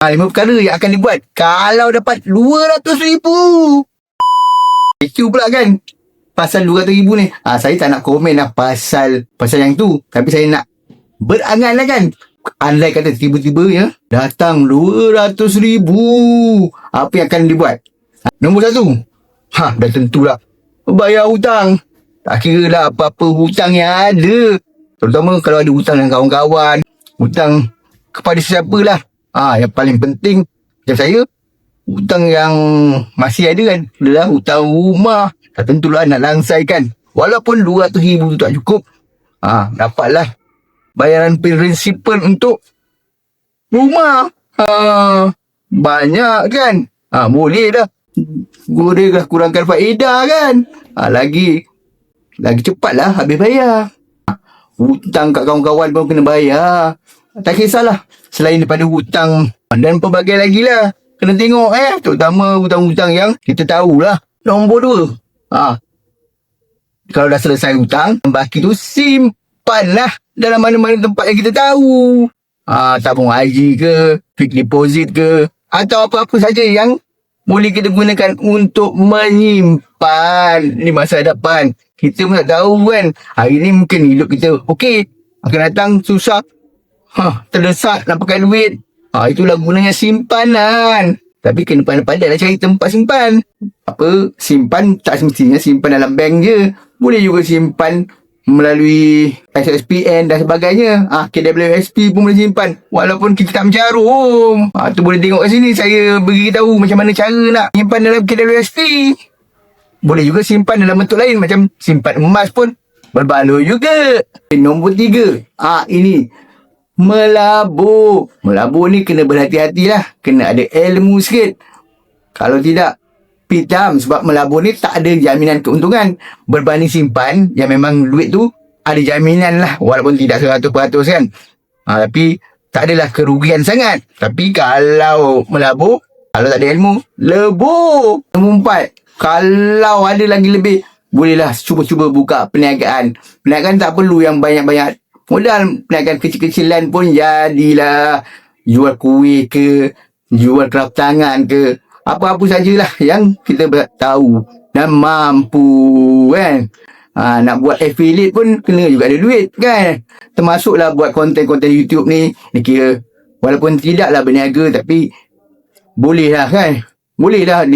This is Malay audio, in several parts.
5 perkara yang akan dibuat kalau dapat 200,000. Itu pula kan pasal 200,000 ni. Saya tak nak komen lah pasal yang tu. Tapi saya nak berangan lah kan. Andai kata tiba-tiba ya datang 200,000, apa yang akan dibuat? Nombor 1, dah tentulah bayar hutang. Tak kira lah apa-apa hutang yang ada. Terutama kalau ada hutang dengan kawan-kawan, hutang kepada siapa lah. Yang paling penting macam saya, hutang yang masih ada kan adalah hutang rumah. Tak tentulah nak langsaikan. Walaupun 200,000 tu tak cukup, dapatlah bayaran prinsipal untuk rumah. Banyak kan. Boleh dah. Boleh dah kurangkan faedah kan. Lagi cepatlah habis bayar. Hutang kat kawan-kawan pun kena bayar. Tak kisahlah. Selain daripada hutang dan pelbagai lagi lah. Kena tengok terutama hutang-hutang yang kita tahulah. Nombor 2. Kalau dah selesai hutang, baki tu simpanlah dalam mana-mana tempat yang kita tahu. Tabung haji ke, fixed deposit ke, atau apa-apa saja yang boleh kita gunakan untuk menyimpan di masa hadapan. Kita pun tak tahu kan. Hari ni mungkin hidup kita okey, akan datang susah, terdesak nak pakai duit. Itulah gunanya simpanan. Tapi kena pandai-pandai lah cari tempat simpan. Simpan tak semestinya simpan dalam bank je. Boleh juga simpan melalui SSPN dan sebagainya. KWSP pun boleh simpan walaupun kita tak menjarum. Tu boleh tengok kat sini. Saya beritahu macam mana cara nak simpan dalam KWSP. Boleh juga simpan dalam bentuk lain, macam simpan emas pun berbaloi juga. Nombor 3. Ini melabur. Melabur ni kena berhati-hatilah. Kena ada ilmu sikit. Kalau tidak, pitam. Sebab melabur ni tak ada jaminan keuntungan berbanding simpan yang memang duit tu ada jaminan lah. Walaupun tidak 100% kan. Tapi tak adalah kerugian sangat. Tapi kalau melabur, kalau tak ada ilmu, lebur. Nombor 4. Kalau ada lagi lebih, bolehlah cuba-cuba buka perniagaan. Perniagaan tak perlu yang banyak-banyak modal. Perniagaan kecil-kecilan pun jadilah. Jual kuih ke, jual kraft tangan ke, apa-apa sajalah yang kita tahu dan mampu kan. Nak buat affiliate pun kena juga ada duit kan. Termasuklah buat konten-konten YouTube ni. Ni kira walaupun tidaklah berniaga, tapi bolehlah kan. Bolehlah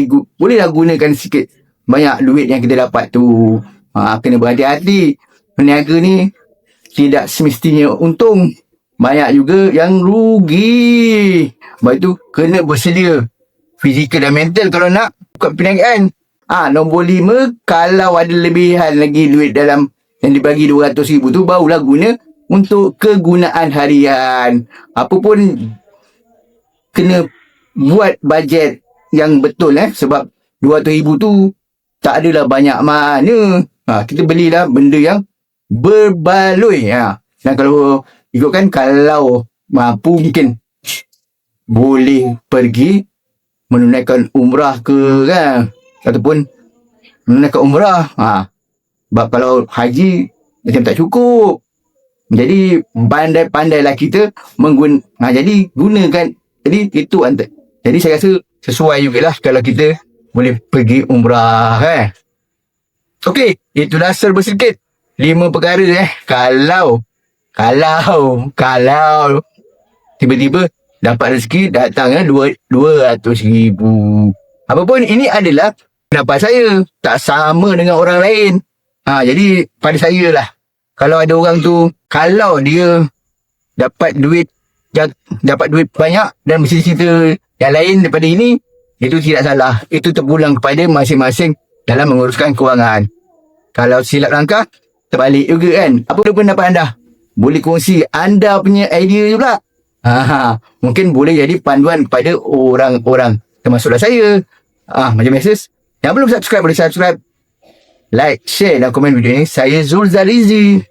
gunakan sikit banyak duit yang kita dapat tu. Kena berhati-hati. Berniaga ni tidak semestinya untung. Banyak juga yang rugi. Sebab itu kena bersedia fizikal dan mental kalau nak buka perniagaan. Nombor 5, kalau ada lebihan lagi duit dalam yang dibagi 200,000 tu, barulah guna untuk kegunaan harian. Apa pun kena buat bajet yang betul sebab 200,000 tu tak adalah banyak mana. Kita belilah benda yang berbaloi. Dan kalau ikutkan, kalau mampu mungkin boleh pergi menunaikan umrah ke kan, ataupun menunaikan umrah. Sebab kalau haji macam tak cukup. Jadi pandai-pandailah kita jadi gunakan. Jadi itu jadi saya rasa sesuai jugalah kalau kita boleh pergi umrah kan. Okey, itulah serba sedikit 5 perkara kalau tiba-tiba dapat rezeki datangnya 200,000. Apapun ini adalah pendapat saya, tak sama dengan orang lain. Jadi pada saya lah, kalau ada orang tu, kalau dia dapat duit banyak dan bercita-cita yang lain daripada ini, itu tidak salah. Itu terpulang kepada masing-masing dalam menguruskan kewangan. Kalau silap langkah, terbalik juga kan. Apa pendapat anda? Boleh kongsi anda punya idea juga. Mungkin boleh jadi panduan kepada orang-orang, termasuklah saya. Macam biasa, yang belum subscribe boleh subscribe, like, share dan komen video ini. Saya Zulzarizi.